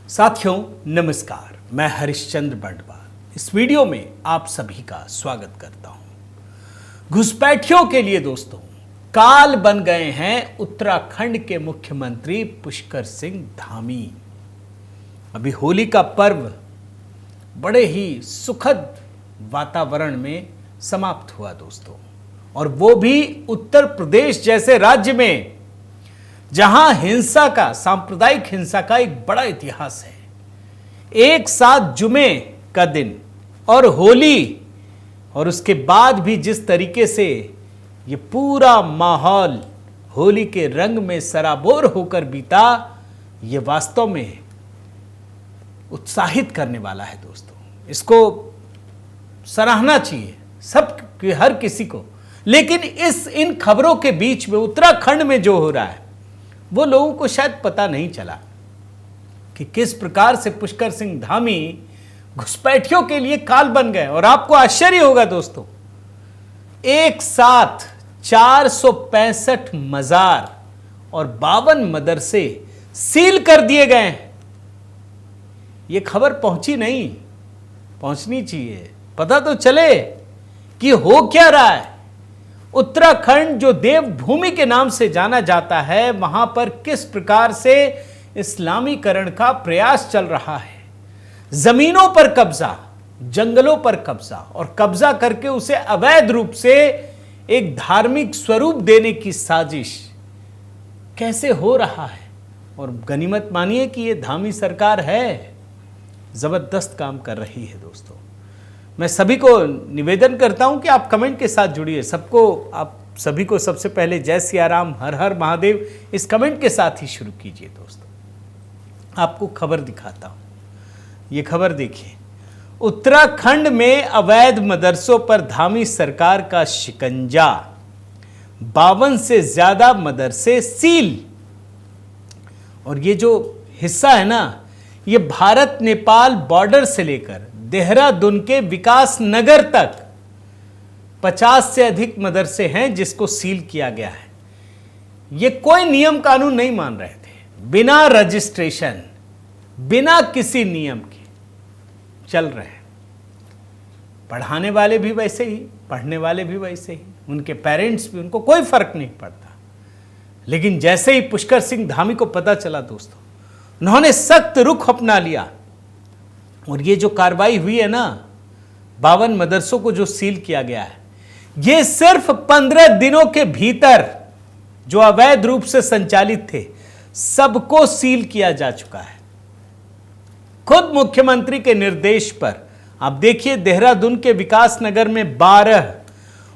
साथियों नमस्कार, मैं हरिश्चंद्र बंडवाल इस वीडियो में आप सभी का स्वागत करता हूं। घुसपैठियों के लिए दोस्तों काल बन गए हैं उत्तराखंड के मुख्यमंत्री पुष्कर सिंह धामी। अभी होली का पर्व बड़े ही सुखद वातावरण में समाप्त हुआ दोस्तों, और वो भी उत्तर प्रदेश जैसे राज्य में जहां हिंसा का, सांप्रदायिक हिंसा का एक बड़ा इतिहास है। एक साथ जुमे का दिन और होली, और उसके बाद भी जिस तरीके से ये पूरा माहौल होली के रंग में सराबोर होकर बीता, ये वास्तव में उत्साहित करने वाला है दोस्तों। इसको सराहना चाहिए सब, हर किसी को। लेकिन इन खबरों के बीच में उत्तराखंड में जो हो रहा है वो लोगों को शायद पता नहीं चला कि किस प्रकार से पुष्कर सिंह धामी घुसपैठियों के लिए काल बन गए। और आपको आश्चर्य होगा दोस्तों, एक साथ 465 मजार और 52 मदरसे सील कर दिए गए हैं। यह खबर पहुंची नहीं, पहुंचनी चाहिए, पता तो चले कि हो क्या रहा है। उत्तराखंड जो देवभूमि के नाम से जाना जाता है, वहां पर किस प्रकार से इस्लामीकरण का प्रयास चल रहा है। जमीनों पर कब्जा, जंगलों पर कब्जा, और कब्जा करके उसे अवैध रूप से एक धार्मिक स्वरूप देने की साजिश कैसे हो रहा है। और गनीमत मानिए कि यह धामी सरकार है, जबरदस्त काम कर रही है दोस्तों। मैं सभी को निवेदन करता हूं कि आप कमेंट के साथ जुड़िए। आप सभी को सबसे पहले जय सिया राम, हर हर महादेव इस कमेंट के साथ ही शुरू कीजिए दोस्तों। आपको खबर दिखाता हूं, ये खबर देखिए। उत्तराखंड में अवैध मदरसों पर धामी सरकार का शिकंजा, 52 से ज्यादा मदरसे सील। और ये जो हिस्सा है ना, ये भारत नेपाल बॉर्डर से लेकर देहरादून के विकास नगर तक 50 से अधिक मदरसे हैं जिसको सील किया गया है। ये कोई नियम कानून नहीं मान रहे थे, बिना रजिस्ट्रेशन, बिना किसी नियम के चल रहे हैं। पढ़ाने वाले भी वैसे ही, पढ़ने वाले भी वैसे ही, उनके पेरेंट्स भी, उनको कोई फर्क नहीं पड़ता। लेकिन जैसे ही पुष्कर सिंह धामी को पता चला दोस्तों, उन्होंने सख्त रुख अपना लिया। और ये जो कार्रवाई हुई है ना, 52 मदरसों को जो सील किया गया है, ये सिर्फ 15 दिनों के भीतर जो अवैध रूप से संचालित थे सबको सील किया जा चुका है। खुद मुख्यमंत्री के निर्देश पर आप देखिए, देहरादून के विकास नगर में 12,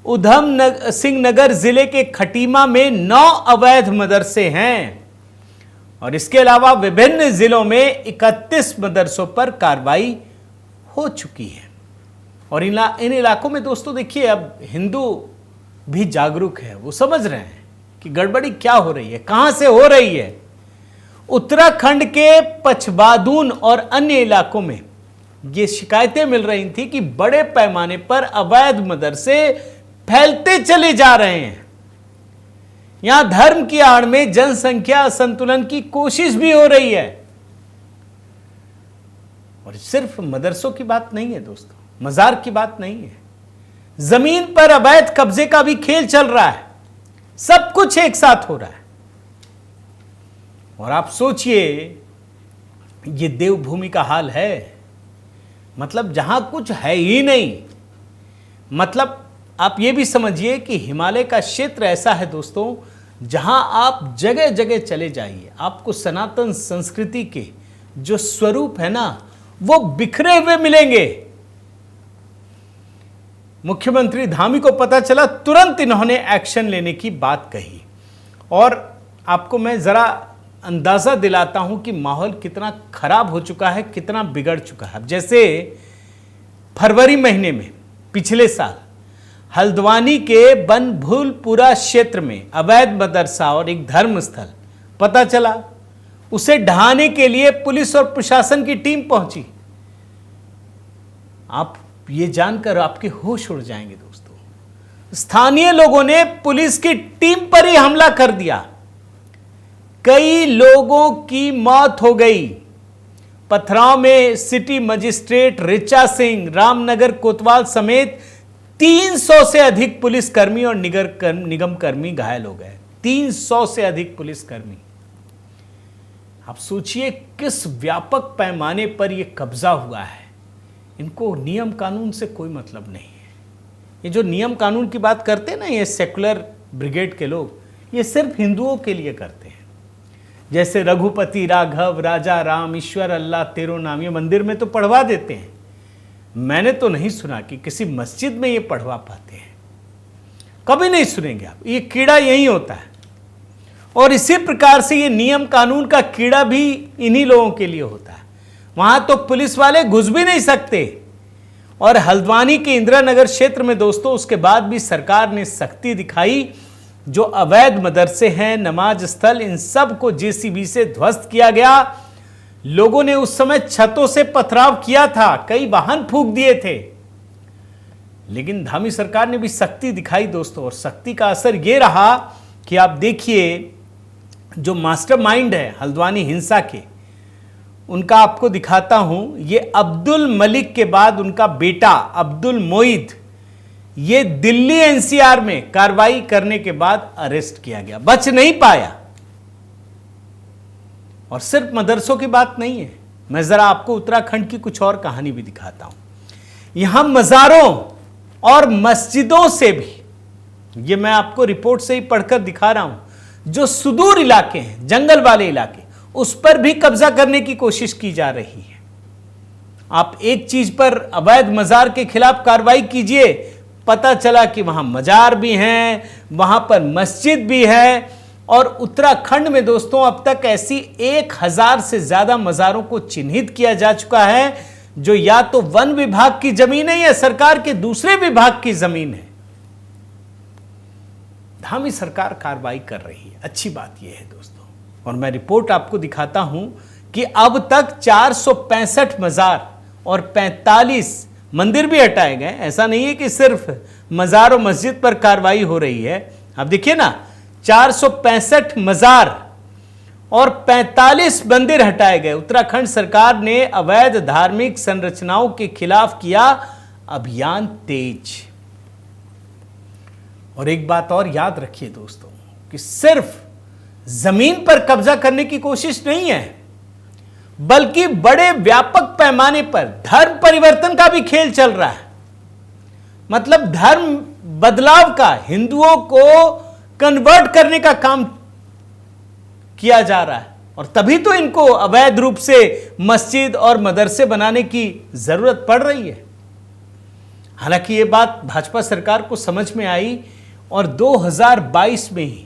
उधम सिंह नगर जिले के खटीमा में 9 अवैध मदरसे हैं। और इसके अलावा विभिन्न जिलों में 31 मदरसों पर कार्रवाई हो चुकी है। और इन इलाकों में दोस्तों देखिए, अब हिंदू भी जागरूक है, वो समझ रहे हैं कि गड़बड़ी क्या हो रही है, कहां से हो रही है। उत्तराखंड के पछबादून और अन्य इलाकों में ये शिकायतें मिल रही थी कि बड़े पैमाने पर अवैध मदरसे फैलते चले जा रहे हैं। यहां धर्म की आड़ में जनसंख्या असंतुलन की कोशिश भी हो रही है। और सिर्फ मदरसों की बात नहीं है दोस्तों, मजार की बात नहीं है, जमीन पर अवैध कब्जे का भी खेल चल रहा है। सब कुछ एक साथ हो रहा है। और आप सोचिए, ये देवभूमि का हाल है, मतलब जहां कुछ है ही नहीं। मतलब आप ये भी समझिए कि हिमालय का क्षेत्र ऐसा है दोस्तों, जहां आप जगह जगह चले जाइए, आपको सनातन संस्कृति के जो स्वरूप है ना, वो बिखरे हुए मिलेंगे। मुख्यमंत्री धामी को पता चला, तुरंत इन्होंने एक्शन लेने की बात कही। और आपको मैं जरा अंदाजा दिलाता हूं कि माहौल कितना खराब हो चुका है, कितना बिगड़ चुका है। जैसे फरवरी महीने में पिछले साल हल्द्वानी के बनभूलपुरा क्षेत्र में अवैध मदरसा और एक धर्मस्थल पता चला, उसे ढहाने के लिए पुलिस और प्रशासन की टीम पहुंची। आप ये जानकर आपके होश उड़ जाएंगे दोस्तों। स्थानीय लोगों ने पुलिस की टीम पर ही हमला कर दिया, कई लोगों की मौत हो गई। पथराव में सिटी मजिस्ट्रेट ऋचा सिंह, रामनगर कोतवाल समेत 300 से अधिक पुलिसकर्मी और निगम कर्मी घायल हो गए। 300 से अधिक पुलिसकर्मी। आप सोचिए किस व्यापक पैमाने पर यह कब्जा हुआ है। इनको नियम कानून से कोई मतलब नहीं है। ये जो नियम कानून की बात करते हैं ना, ये सेकुलर ब्रिगेड के लोग, ये सिर्फ हिंदुओं के लिए करते हैं। जैसे रघुपति राघव, राजा राम, ईश्वर अल्लाह तेरो नाम, ये मंदिर में तो पढ़वा देते हैं। मैंने तो नहीं सुना कि किसी मस्जिद में ये पढ़वा पाते हैं। कभी नहीं सुनेंगे आप। ये कीड़ा यही होता है। और इसी प्रकार से ये नियम कानून का कीड़ा भी इन्हीं लोगों के लिए होता है। वहां तो पुलिस वाले घुस भी नहीं सकते। और हल्द्वानी के इंदिरा नगर क्षेत्र में दोस्तों, उसके बाद भी सरकार ने सख्ती दिखाई। जो अवैध मदरसे हैं, नमाज स्थल, इन सब को जेसीबी से ध्वस्त किया गया। लोगों ने उस समय छतों से पथराव किया था, कई वाहन फूंक दिए थे, लेकिन धामी सरकार ने भी सख्ती दिखाई दोस्तों। और सख्ती का असर यह रहा कि आप देखिए, जो मास्टरमाइंड है हल्द्वानी हिंसा के, उनका आपको दिखाता हूं। ये अब्दुल मलिक के बाद उनका बेटा अब्दुल मोईद, ये दिल्ली एनसीआर में कार्रवाई करने के बाद अरेस्ट किया गया, बच नहीं पाया। और सिर्फ मदरसों की बात नहीं है, मैं जरा आपको उत्तराखंड की कुछ और कहानी भी दिखाता हूं। यहां मजारों और मस्जिदों से भी, ये मैं आपको रिपोर्ट से ही पढ़कर दिखा रहा हूं, जो सुदूर इलाके हैं, जंगल वाले इलाके, उस पर भी कब्जा करने की कोशिश की जा रही है। आप एक चीज पर अवैध मजार के खिलाफ कार्रवाई कीजिए, पता चला कि वहां मजार भी हैं, वहां पर मस्जिद भी है। और उत्तराखंड में दोस्तों अब तक ऐसी 1000 से ज्यादा मजारों को चिन्हित किया जा चुका है, जो या तो वन विभाग की जमीन है या सरकार के दूसरे विभाग की जमीन है। धामी सरकार कार्रवाई कर रही है, अच्छी बात यह है दोस्तों। और मैं रिपोर्ट आपको दिखाता हूं कि अब तक 465 मजार और 45 मंदिर भी हटाए गए। ऐसा नहीं है कि सिर्फ मजार और मस्जिद पर कार्रवाई हो रही है। अब देखिए ना, 465 मजार और 45 मंदिर हटाए गए। उत्तराखंड सरकार ने अवैध धार्मिक संरचनाओं के खिलाफ किया अभियान तेज। और एक बात और याद रखिए दोस्तों, कि सिर्फ जमीन पर कब्जा करने की कोशिश नहीं है, बल्कि बड़े व्यापक पैमाने पर धर्म परिवर्तन का भी खेल चल रहा है। मतलब धर्म बदलाव का, हिंदुओं को कन्वर्ट करने का काम किया जा रहा है। और तभी तो इनको अवैध रूप से मस्जिद और मदरसे बनाने की जरूरत पड़ रही है। हालांकि ये बात भाजपा सरकार को समझ में आई और 2022 में ही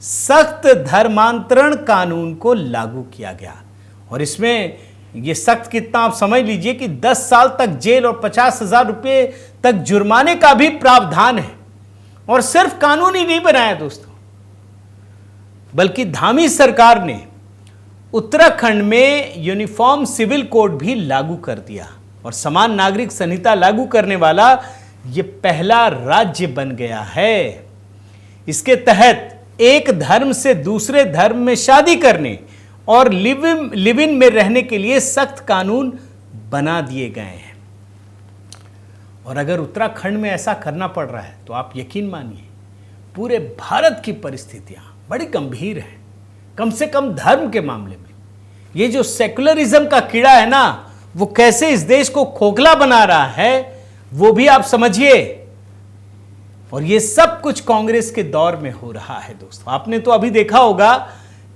सख्त धर्मांतरण कानून को लागू किया गया। और इसमें यह सख्त कितना, आप समझ लीजिए कि 10 साल तक जेल और 50,000 रुपए तक जुर्माने का भी प्रावधान है। और सिर्फ कानून ही नहीं बनाया दोस्तों, बल्कि धामी सरकार ने उत्तराखंड में यूनिफॉर्म सिविल कोड भी लागू कर दिया। और समान नागरिक संहिता लागू करने वाला यह पहला राज्य बन गया है। इसके तहत एक धर्म से दूसरे धर्म में शादी करने और लिव इन में रहने के लिए सख्त कानून बना दिए गए हैं। और अगर उत्तराखंड में ऐसा करना पड़ रहा है तो आप यकीन मानिए पूरे भारत की परिस्थितियां बड़ी गंभीर हैं। कम से कम धर्म के मामले में ये जो सेकुलरिज्म का कीड़ा है ना, वो कैसे इस देश को खोखला बना रहा है वो भी आप समझिए। और ये सब कुछ कांग्रेस के दौर में हो रहा है दोस्तों। आपने तो अभी देखा होगा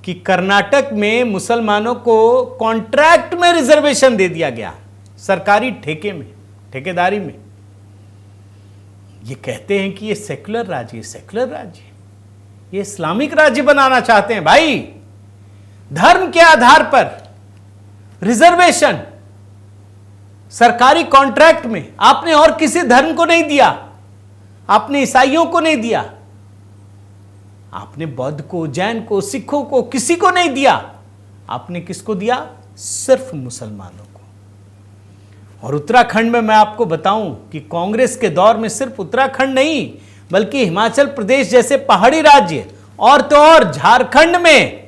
कि कर्नाटक में मुसलमानों को कॉन्ट्रैक्ट में रिजर्वेशन दे दिया गया, सरकारी ठेके में, ठेकेदारी में। ये कहते हैं कि ये सेकुलर राज्य, सेकुलर राज्य, ये इस्लामिक राज्य बनाना चाहते हैं। भाई, धर्म के आधार पर रिजर्वेशन सरकारी कॉन्ट्रैक्ट में आपने और किसी धर्म को नहीं दिया, आपने ईसाइयों को नहीं दिया, आपने बौद्ध को, जैन को, सिखों को, किसी को नहीं दिया। आपने किसको दिया? सिर्फ मुसलमानों को। और उत्तराखंड में मैं आपको बताऊं कि कांग्रेस के दौर में सिर्फ उत्तराखंड नहीं, बल्कि हिमाचल प्रदेश जैसे पहाड़ी राज्य और तो और झारखंड में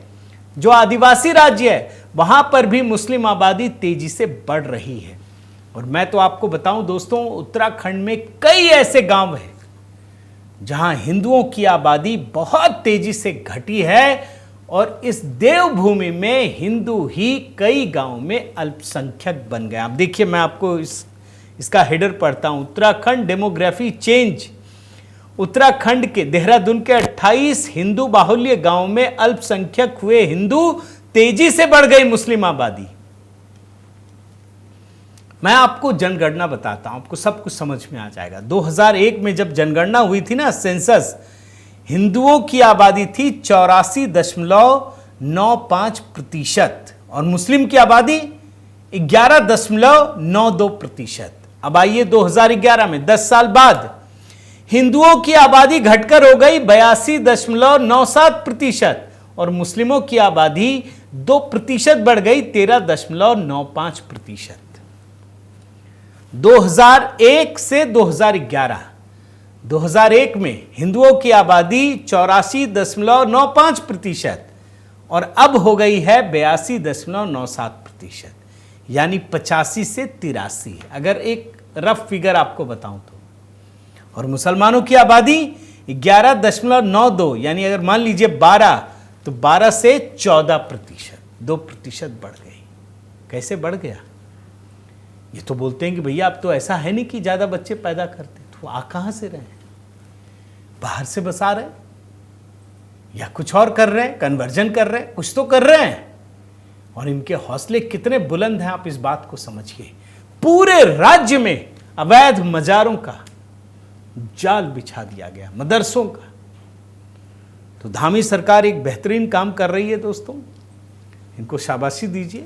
जो आदिवासी राज्य है वहां पर भी मुस्लिम आबादी तेजी से बढ़ रही है। और मैं तो आपको बताऊं दोस्तों, उत्तराखंड में कई ऐसे गांव हैं जहां हिंदुओं की आबादी बहुत तेजी से घटी है, और इस देवभूमि में हिंदू ही कई गांवों में अल्पसंख्यक बन गए। आप देखिए, मैं आपको इसका हेडर पढ़ता हूं, उत्तराखंड डेमोग्राफी चेंज। उत्तराखंड के देहरादून के 28 हिंदू बाहुल्य गांवों में अल्पसंख्यक हुए हिंदू, तेजी से बढ़ गई मुस्लिम आबादी। मैं आपको जनगणना बताता हूं, आपको सब कुछ समझ में आ जाएगा। 2001 में जब जनगणना हुई थी ना, सेंसस, हिंदुओं की आबादी थी 84.95% और मुस्लिम की आबादी 11.92%। अब आइए 2011 में, 10 साल बाद, हिंदुओं की आबादी घटकर हो गई 82.97% और मुस्लिमों की आबादी 2% बढ़ गई 13.95%। 2001 से 2011, 2001 में हिंदुओं की आबादी 84.95% और अब हो गई है 82.97%, यानी 85 से 83, अगर एक रफ फिगर आपको बताऊं तो। और मुसलमानों की आबादी 11.92, यानी अगर मान लीजिए 12, तो 12 से 14%, 2% बढ़ गई। कैसे बढ़ गया? ये तो बोलते हैं कि भैया अब तो ऐसा है नहीं कि ज़्यादा बच्चे पैदा करते, तो आ कहाँ से रहे हैं? बाहर से बसा रहे या कुछ और कर रहे हैं, कन्वर्जन कर रहे हैं, कुछ तो कर रहे हैं। और इनके हौसले कितने बुलंद हैं, आप इस बात को समझिए। पूरे राज्य में अवैध मजारों का जाल बिछा दिया गया, मदरसों का। तो धामी सरकार एक बेहतरीन काम कर रही है दोस्तों, इनको शाबाशी दीजिए,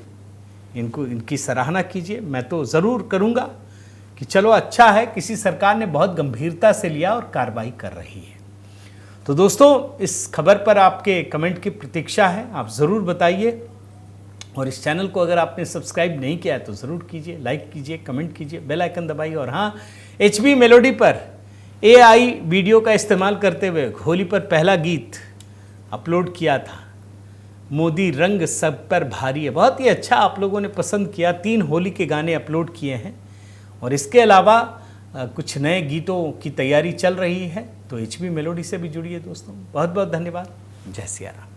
इनकी सराहना कीजिए। मैं तो ज़रूर करूँगा कि चलो अच्छा है, किसी सरकार ने बहुत गंभीरता से लिया और कार्रवाई कर रही है। तो दोस्तों, इस खबर पर आपके कमेंट की प्रतीक्षा है, आप ज़रूर बताइए। और इस चैनल को अगर आपने सब्सक्राइब नहीं किया है तो ज़रूर कीजिए, लाइक कीजिए, कमेंट कीजिए, बेल आइकन दबाइए। और हाँ, HB मेलोडी पर AI वीडियो का इस्तेमाल करते हुए होली पर पहला गीत अपलोड किया था, मोदी रंग सब पर भारी है। बहुत ही अच्छा आप लोगों ने पसंद किया। 3 होली के गाने अपलोड किए हैं और इसके अलावा कुछ नए गीतों की तैयारी चल रही है। तो HB मेलोडी से भी जुड़िए दोस्तों। बहुत बहुत धन्यवाद। जय सिया राम।